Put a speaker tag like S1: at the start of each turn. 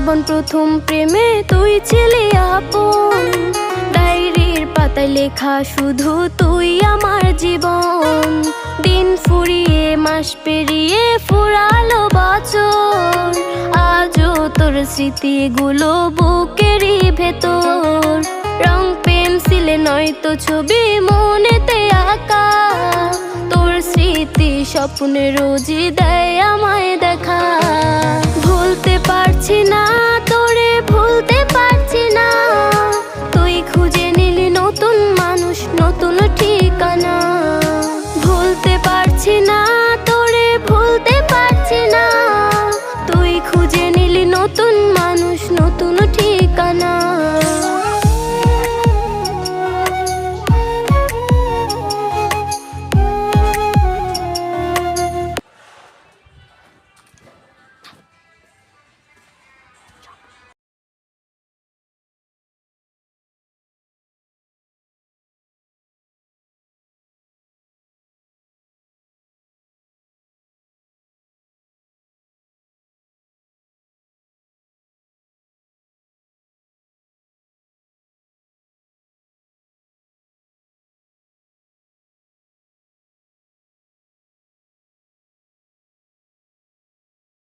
S1: জীবন প্রথম প্রেমে তুই ছিলি আপন, ডায়েরির পাতায় লেখা শুধু তুই আমার জীবন। দিন ফুরিয়ে মাস পেরিয়ে ফুরালো বছর, আজও তোর স্মৃতিগুলো বুকেরই ভেতর। রং পেন্সিলে নয়তো ছবি মনেতে আঁকা, তোর স্মৃতি স্বপ্নে রোজই দেয় আমায় দেখা। ভুলতে পারছি না তোরে, ভুলতে পারছি না, তুই খুঁজে নিলি নতুন মানুষ, নতুন ঠিকানা। ভুলতে পারছি না